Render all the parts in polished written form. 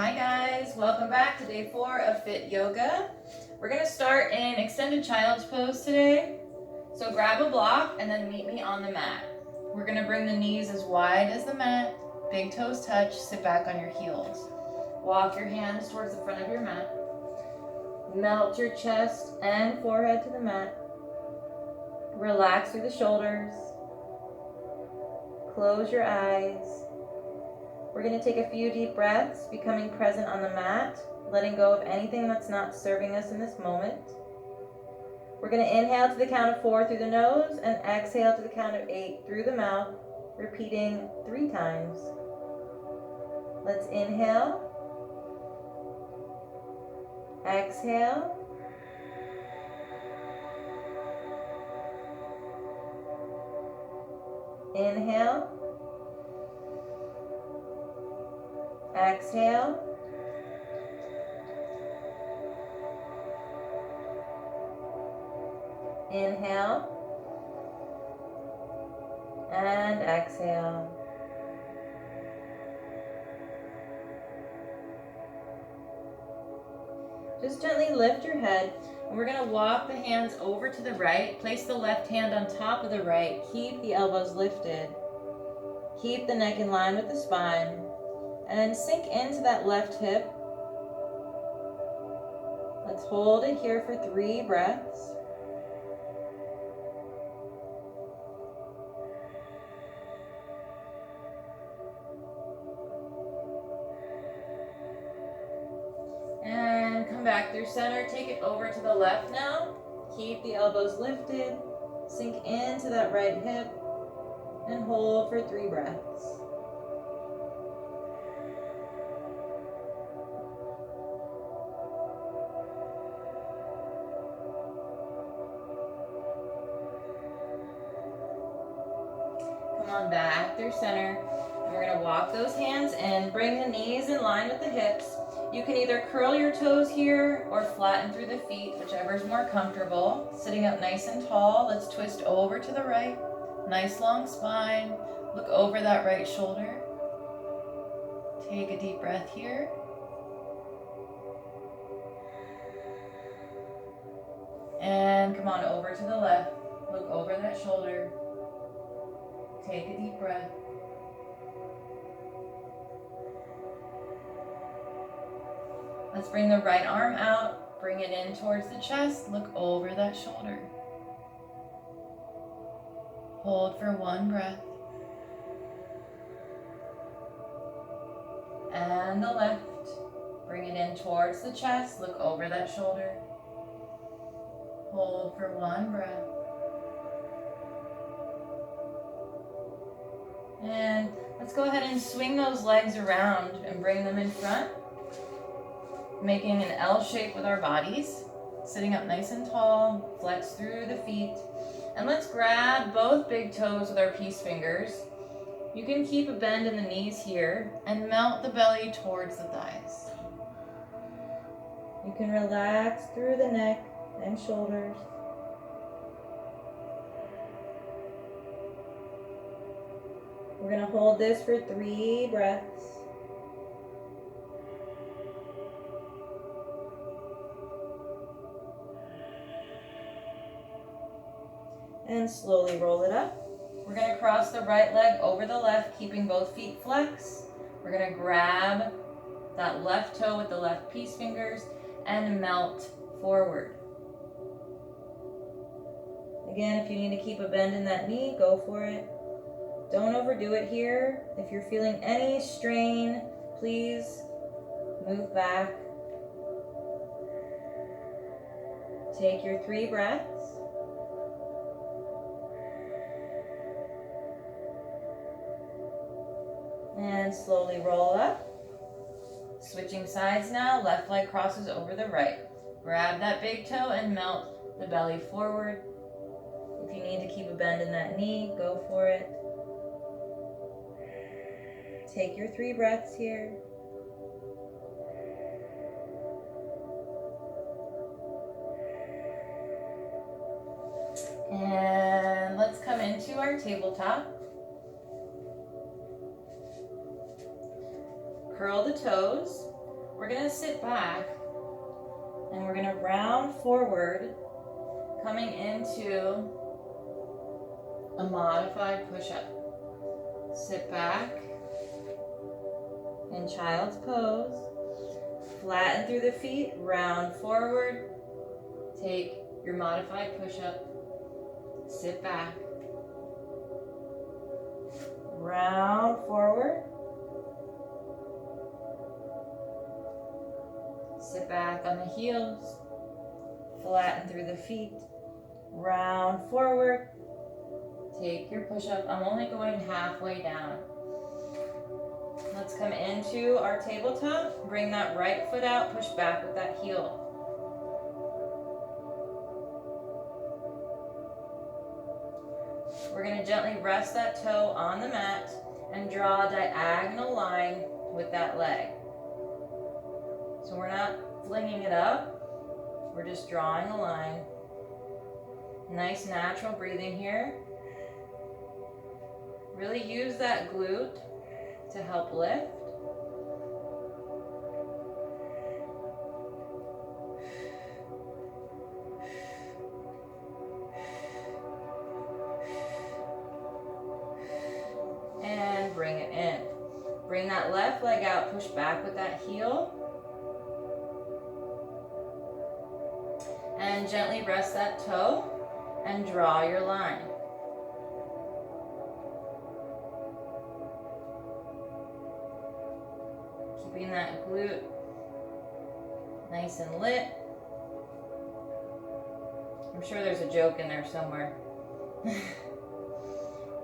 Hi guys, welcome back to day 4 of Fit Yoga. We're going to start in extended child's pose today. So grab a block and then meet me on the mat. We're going to bring the knees as wide as the mat, big toes touch, sit back on your heels. Walk your hands towards the front of your mat. Melt your chest and forehead to the mat. Relax through the shoulders. Close your eyes. We're going to take a few deep breaths, becoming present on the mat, letting go of anything that's not serving us in this moment. We're going to inhale to the count of 4 through the nose and exhale to the count of 8 through the mouth, repeating 3 times. Let's inhale, exhale, inhale, exhale, inhale, and exhale. Just gently lift your head, and we're going to walk the hands over to the right. Place the left hand on top of the right. Keep the elbows lifted. Keep the neck in line with the spine. And then sink into that left hip. Let's hold it here for 3 breaths. And come back through center. Take it over to the left now. Keep the elbows lifted. Sink into that right hip. And hold for 3 breaths. Come on back through center. And we're going to walk those hands in. Bring the knees in line with the hips. You can either curl your toes here or flatten through the feet, whichever is more comfortable. Sitting up nice and tall. Let's twist over to the right. Nice long spine. Look over that right shoulder. Take a deep breath here. And come on over to the left. Look over that shoulder. Take a deep breath. Let's bring the right arm out. Bring it in towards the chest. Look over that shoulder. Hold for 1 breath. And the left. Bring it in towards the chest. Look over that shoulder. Hold for 1 breath. And let's go ahead and swing those legs around and bring them in front, making an L shape with our bodies. Sitting up nice and tall, flex through the feet. And let's grab both big toes with our peace fingers. You can keep a bend in the knees here and melt the belly towards the thighs. You can relax through the neck and shoulders. We're going to hold this for 3 breaths. And slowly roll it up. We're going to cross the right leg over the left, keeping both feet flexed. We're going to grab that left toe with the left peace fingers and melt forward. Again, if you need to keep a bend in that knee, go for it. Don't overdo it here. If you're feeling any strain, please move back. Take your 3 breaths. And slowly roll up. Switching sides now. Left leg crosses over the right. Grab that big toe and melt the belly forward. If you need to keep a bend in that knee, go for it. Take your 3 breaths here. And let's come into our tabletop. Curl the toes. we're gonna sit back and we're gonna round forward, coming into a modified push-up. Sit back in child's pose, flatten through the feet, round forward, take your modified push-up, sit back, round forward, sit back on the heels, flatten through the feet, round forward, take your push-up. I'm only going halfway down. Let's come into our tabletop. Bring that right foot out, push back with that heel. We're going to gently rest that toe on the mat and draw a diagonal line with that leg. So we're not flinging it up, we're just drawing a line. Nice natural breathing here. Really use that glute to help lift. And bring it in. Bring that left leg out, push back with that heel. And gently rest that toe and draw your line. Keeping that glute nice and lit. I'm sure there's a joke in there somewhere.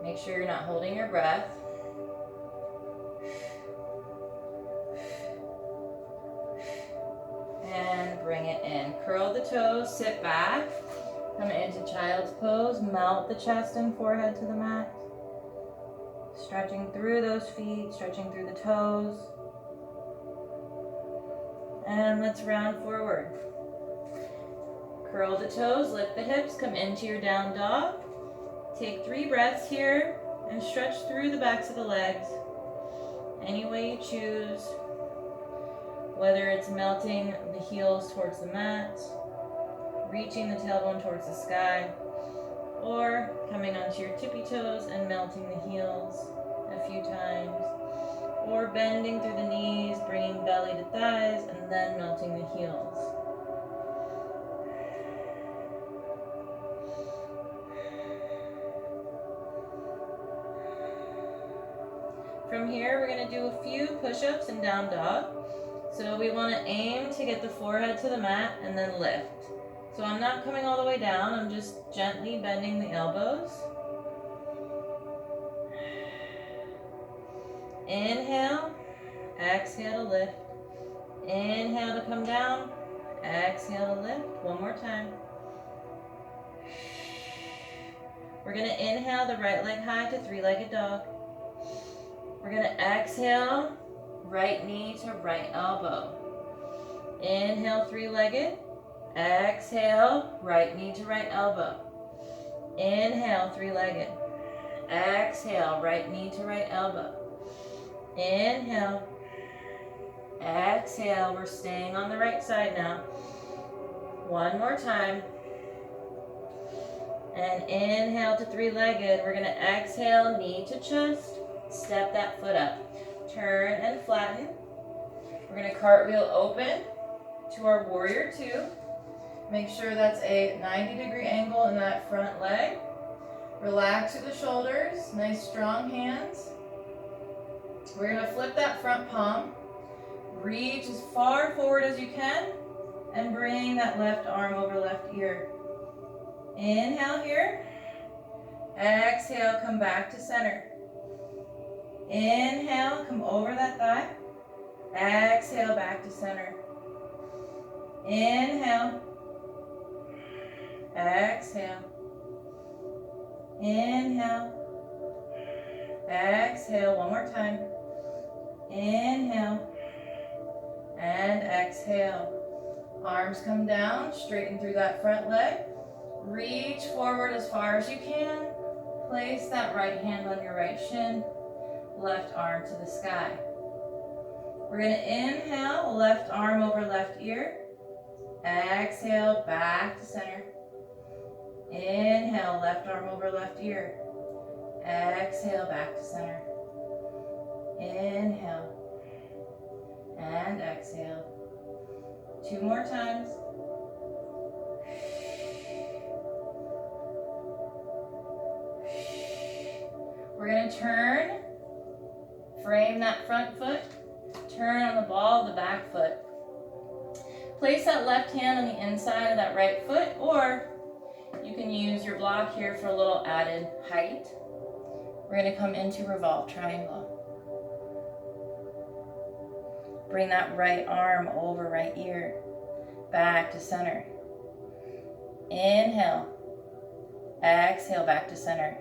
Make sure you're not holding your breath. And bring it in. Curl the toes, sit back. Come into child's pose. Melt the chest and forehead to the mat. Stretching through those feet, stretching through the toes. And let's round forward. Curl the toes, lift the hips, come into your down dog. Take 3 breaths here and stretch through the backs of the legs. Any way you choose, whether it's melting the heels towards the mat, reaching the tailbone towards the sky, or coming onto your tippy toes and melting the heels a few times, or bending through the knees, bringing belly to thighs, and then melting the heels. From here, we're going to do a few push-ups and down dog. So we want to aim to get the forehead to the mat and then lift. So I'm not coming all the way down, I'm just gently bending the elbows. Inhale, exhale to lift. Inhale to come down, exhale to lift. One more time. We're going to inhale the right leg high to 3-legged dog. We're going to exhale, right knee to right elbow. Inhale, 3-legged. Exhale, right knee to right elbow. Inhale, 3-legged. Exhale, right knee to right elbow. Inhale. Exhale, we're staying on the right side now. One more time. And inhale to 3-legged. We're going to exhale, knee to chest. Step that foot up. Turn and flatten. We're going to cartwheel open to our warrior 2. Make sure that's a 90-degree angle in that front leg. Relax through the shoulders. Nice strong hands. We're going to flip that front palm. Reach as far forward as you can and bring that left arm over left ear. Inhale here. Exhale, come back to center. Inhale, come over that thigh. Exhale, back to center. Inhale. Exhale. Inhale. Exhale, one more time. Inhale. And exhale. Arms come down, straighten through that front leg. Reach forward as far as you can. Place that right hand on your right shin. Left arm to the sky. We're going to inhale, left arm over left ear. Exhale, back to center. Inhale, left arm over left ear. Exhale, back to center. Inhale and exhale. 2 more times. We're going to turn, frame that front foot, turn on the ball of the back foot. Place that left hand on the inside of that right foot, or you can use your block here for a little added height. We're going to come into Revolve Triangle. Bring that right arm over right ear, back to center. Inhale, exhale, back to center.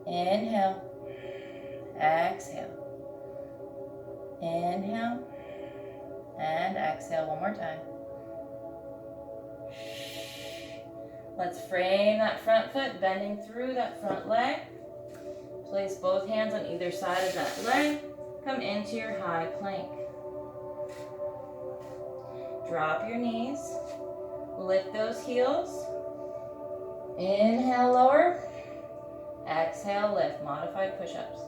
Inhale, exhale. Inhale, and exhale. 1 more time. Let's frame that front foot, bending through that front leg. Place both hands on either side of that leg. Come into your high plank. Drop your knees. Lift those heels. Inhale, lower. Exhale, lift. Modified push-ups.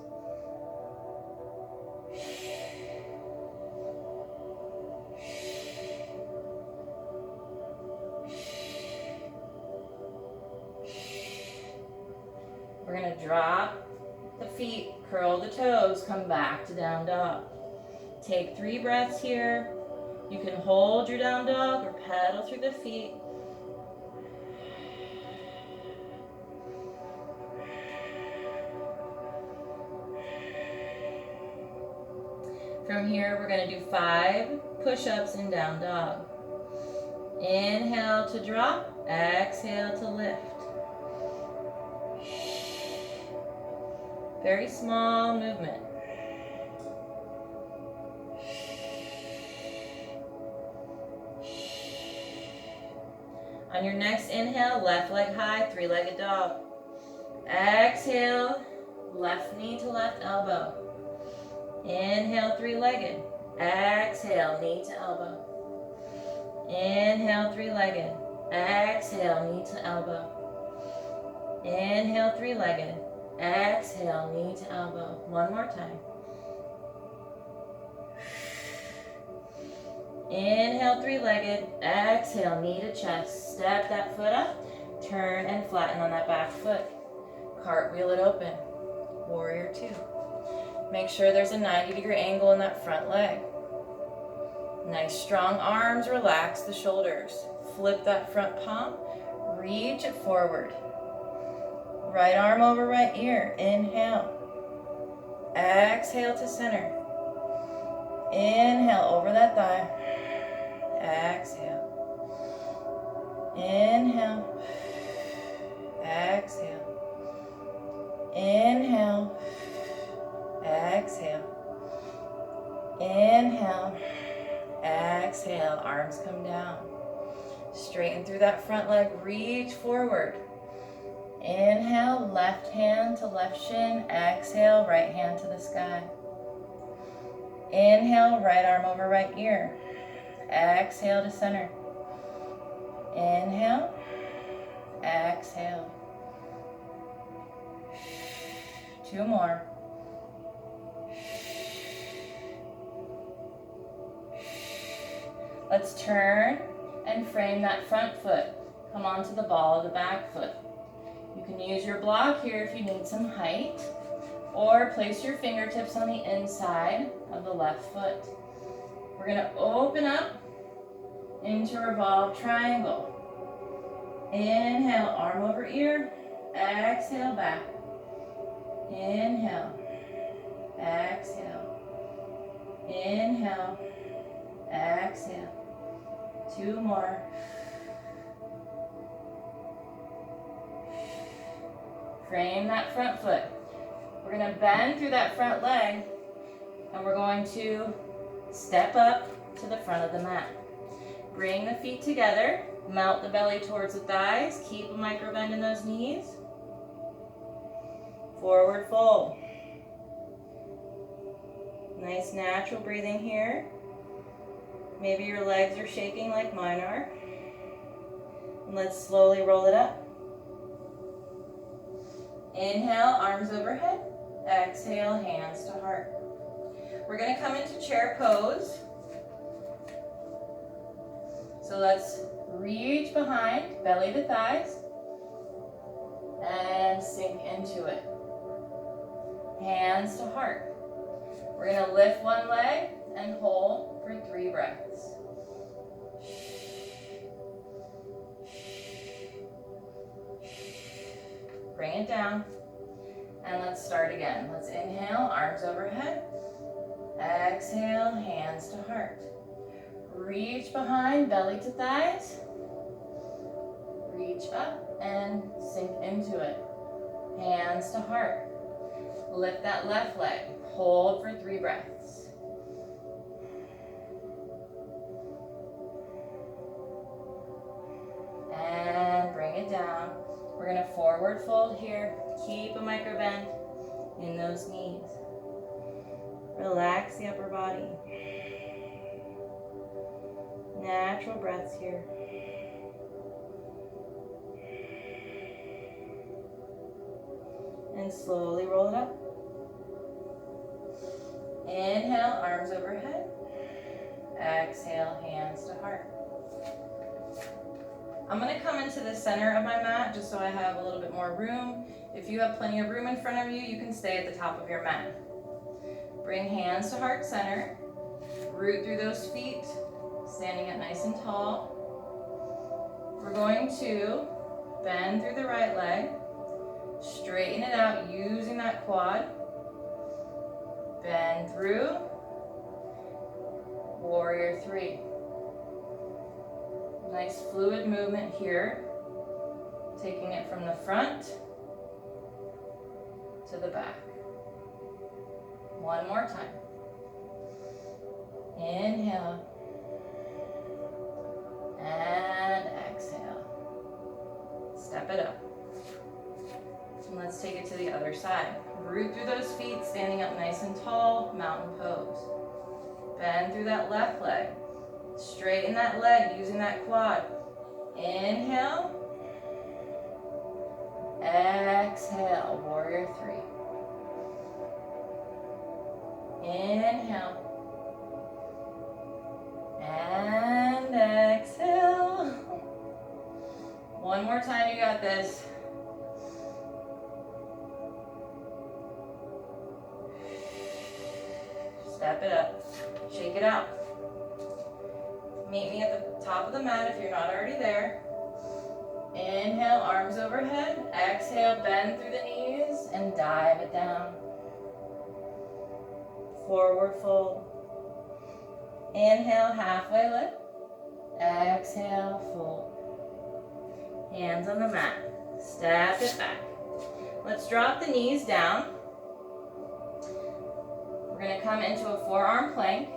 We're going to drop the feet, curl the toes, come back to down dog. Take 3 breaths here. You can hold your down dog or pedal through the feet. From here, we're going to do 5 push-ups in down dog. Inhale to drop, exhale to lift. Very small movement. On your next inhale, left leg high, 3-legged dog. Exhale, left knee to left elbow. Inhale, 3-legged. Exhale, knee to elbow. Inhale, 3-legged. Exhale, knee to elbow. Inhale, 3-legged. Exhale, knee to elbow. 1 more time. Inhale, 3-legged. Exhale, knee to chest. Step that foot up. Turn and flatten on that back foot. Cartwheel it open. Warrior 2. Make sure there's a 90-degree angle in that front leg. Nice strong arms. Relax the shoulders. Flip that front palm. Reach it forward. Right arm over right ear. Inhale. Exhale to center. Inhale over that thigh. Exhale. Inhale. Exhale. Inhale. Exhale. Inhale. Exhale. Arms come down. Straighten through that front leg. Reach forward. Inhale, left hand to left shin. Exhale, right hand to the sky. Inhale, right arm over right ear. Exhale to center. Inhale. Exhale. 2 more. Let's turn and frame that front foot. Come onto the ball of the back foot. You can use your block here if you need some height, or place your fingertips on the inside of the left foot. We're going to open up into Revolve Triangle. Inhale, arm over ear. Exhale, back. Inhale. Exhale. Inhale. Exhale. 2 more. Frame that front foot. We're going to bend through that front leg, and we're going to step up to the front of the mat. Bring the feet together, melt the belly towards the thighs, keep a micro bend in those knees. Forward fold. Nice natural breathing here. Maybe your legs are shaking like mine are. And let's slowly roll it up. Inhale, arms overhead. Exhale, hands to heart. We're going to come into chair pose. So let's reach behind, belly to thighs, and sink into it. Hands to heart. We're going to lift one leg and hold for 3 breaths. Bring it down. And let's start again. Let's inhale, arms overhead. Exhale, hands to heart. Reach behind, belly to thighs. Reach up and sink into it. Hands to heart. Lift that left leg. Hold for 3 breaths. And bring it down. We're going to forward fold here. Keep a micro bend in those knees. Relax the upper body. Natural breaths here. And slowly roll it up. Inhale, arms overhead. Exhale, hands to heart. I'm going to come into the center of my mat just so I have a little bit more room. If you have plenty of room in front of you, you can stay at the top of your mat. Bring hands to heart center. Root through those feet, standing up nice and tall. We're going to bend through the right leg. Straighten it out using that quad. Bend through. Warrior 3. Nice fluid movement here. Taking it from the front to the back. One more time. Inhale. And exhale. Step it up. And let's take it to the other side. Root through those feet, standing up nice and tall, mountain pose. Bend through that left leg. Straighten that leg using that quad. Inhale. Exhale, warrior 3. Inhale. And exhale. One more time, you got this. Step it up. Shake it out. Meet me at the top of the mat if you're not already there. Inhale, arms overhead. Exhale, bend through the knees and dive it down. Forward fold. Inhale, halfway lift. Exhale, fold. Hands on the mat. Step it back. Let's drop the knees down. We're going to come into a forearm plank.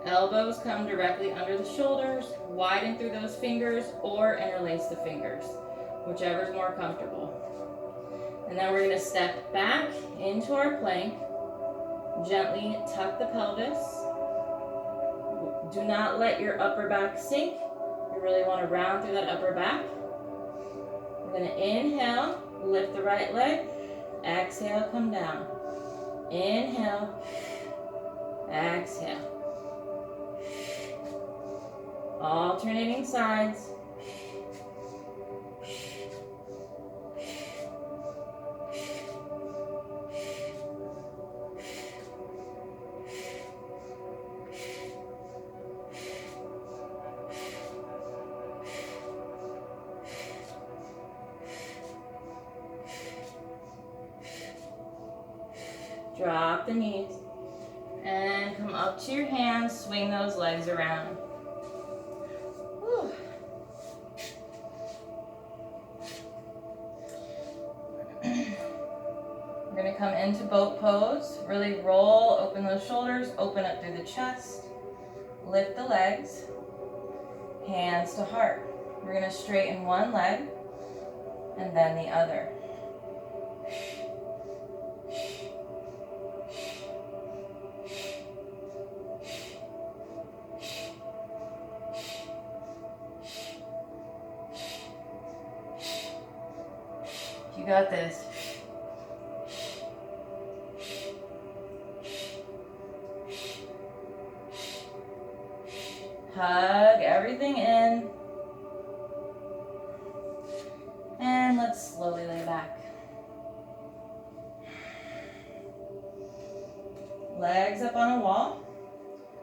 Elbows come directly under the shoulders, widen through those fingers, or interlace the fingers, whichever is more comfortable. And then we're going to step back into our plank. Gently tuck the pelvis. Do not let your upper back sink. You really want to round through that upper back. We're going to inhale, lift the right leg. Exhale, come down. Inhale. Exhale. Alternating sides. Drop the knees and come up to your hands, swing those legs around. Whew. We're going to come into boat pose. Really roll, open those shoulders, open up through the chest. Lift the legs, hands to heart. We're going to straighten one leg and then the other. You got this. Hug everything in. And let's slowly lay back. Legs up on a wall.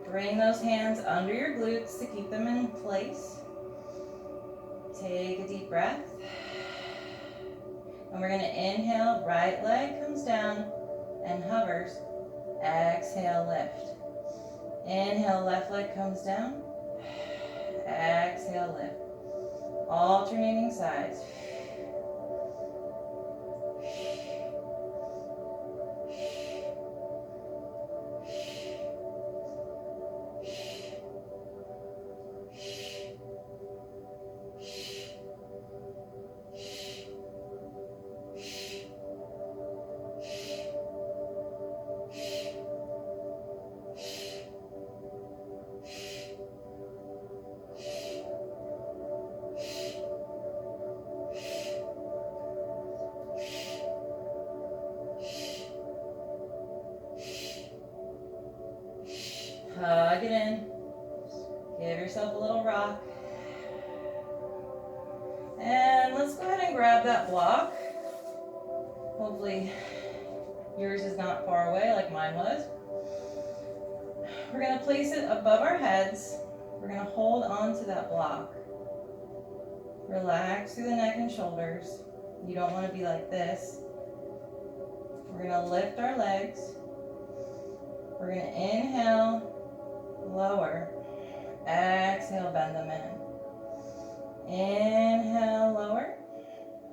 Bring those hands under your glutes to keep them in place. Take a deep breath. And we're going to inhale, right leg comes down and hovers. Exhale, lift. Inhale, left leg comes down. Exhale, lift. Alternating sides. Hug it in. Give yourself a little rock. And let's go ahead and grab that block. Hopefully yours is not far away like mine was. We're going to place it above our heads. We're going to hold on to that block. Relax through the neck and shoulders. You don't want to be like this. We're going to lift our legs. We're going to inhale, lower. Exhale, bend them in. Inhale, lower.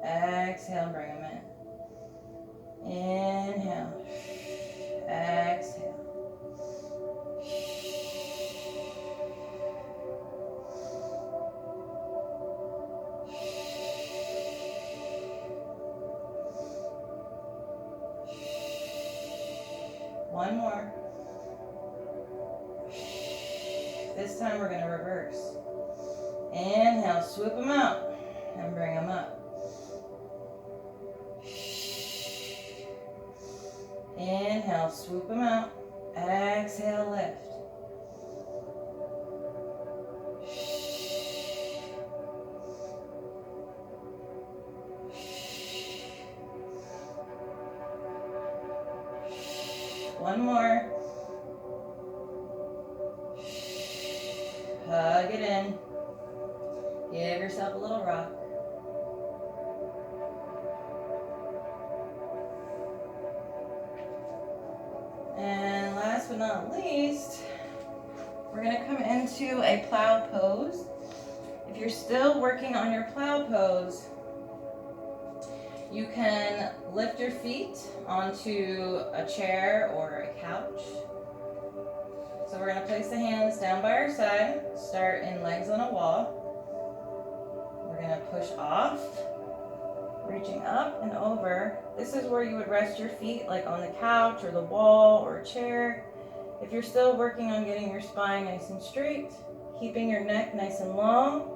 Exhale, bring them in. Inhale. Exhale. One more. This time we're going to reverse. Inhale, swoop them out and bring them up. Inhale, swoop them out. Exhale, lift. One more. Hug it in. Give yourself a little rock. And last but not least, we're going to come into a plow pose. If you're still working on your plow pose, you can lift your feet onto a chair or a couch. So we're going to place the hands down by our side, start in legs on a wall. We're going to push off, reaching up and over. This is where you would rest your feet, like on the couch or the wall or a chair. If you're still working on getting your spine nice and straight, keeping your neck nice and long,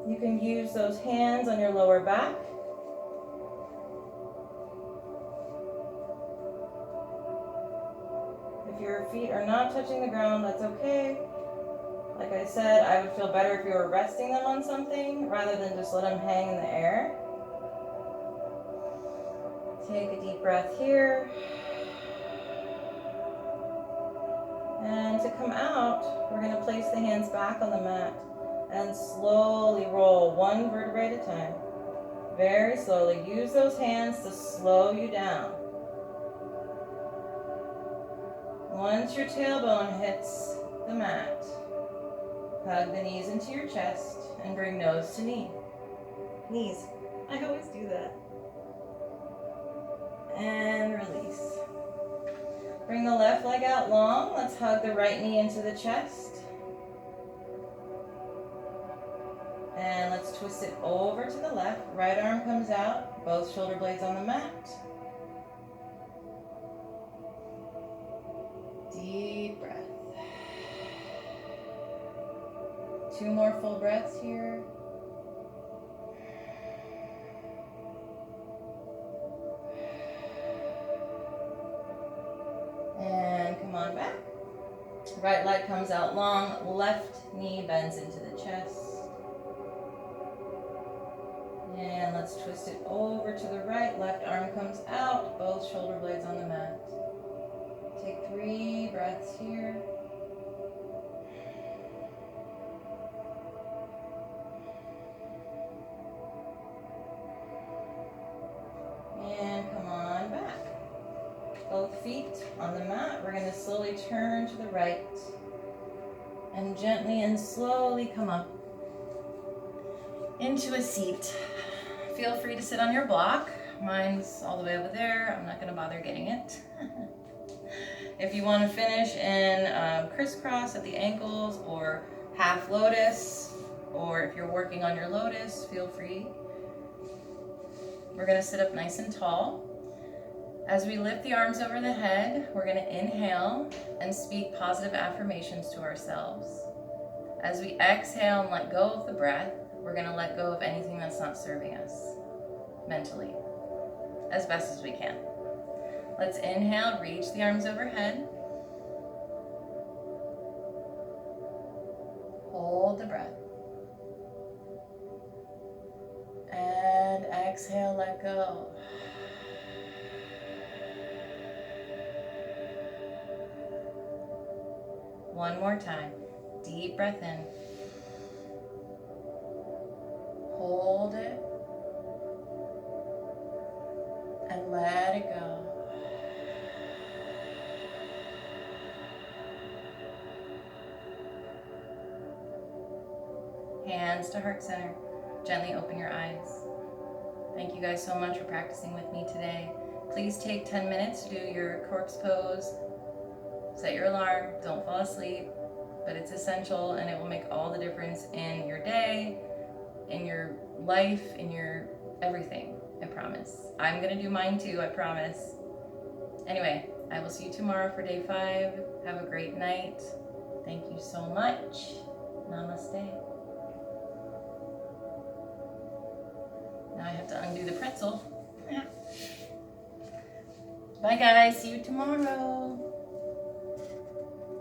you can use those hands on your lower back. If your feet are not touching the ground, that's okay. Like I said, I would feel better if you were resting them on something rather than just let them hang in the air. Take a deep breath here. And to come out, we're going to place the hands back on the mat and slowly roll one vertebrae at a time. Very slowly. Use those hands to slow you down. Once your tailbone hits the mat, hug the knees into your chest and bring nose to knee. Knees. I always do that. And release. Bring the left leg out long. Let's hug the right knee into the chest. And let's twist it over to the left. Right arm comes out, both shoulder blades on the mat. Deep breath. 2 more full breaths here. Right leg comes out long, left knee bends into the chest. And let's twist it over to the right, left arm comes out, both shoulder blades on the mat. Take 3 breaths here. And come on back. Both feet on the mat. We're going to slowly turn to the right and gently and slowly come up into a seat. Feel free to sit on your block. Mine's all the way over there. I'm not going to bother getting it. If you want to finish in crisscross at the ankles or half lotus, or if you're working on your lotus, feel free. We're going to sit up nice and tall. As we lift the arms over the head, we're going to inhale and speak positive affirmations to ourselves. As we exhale and let go of the breath, we're going to let go of anything that's not serving us mentally as best as we can. Let's inhale, reach the arms overhead. Hold the breath. And exhale, let go. One more time. Deep breath in. Hold it. And let it go. Hands to heart center. Gently open your eyes. Thank you guys so much for practicing with me today. Please take 10 minutes to do your corpse pose. Set your alarm. Don't fall asleep. But it's essential and it will make all the difference in your day, in your life, in your everything. I promise. I'm going to do mine too, I promise. Anyway, I will see you tomorrow for day 5. Have a great night. Thank you so much. Namaste. Now I have to undo the pretzel. Bye guys, see you tomorrow.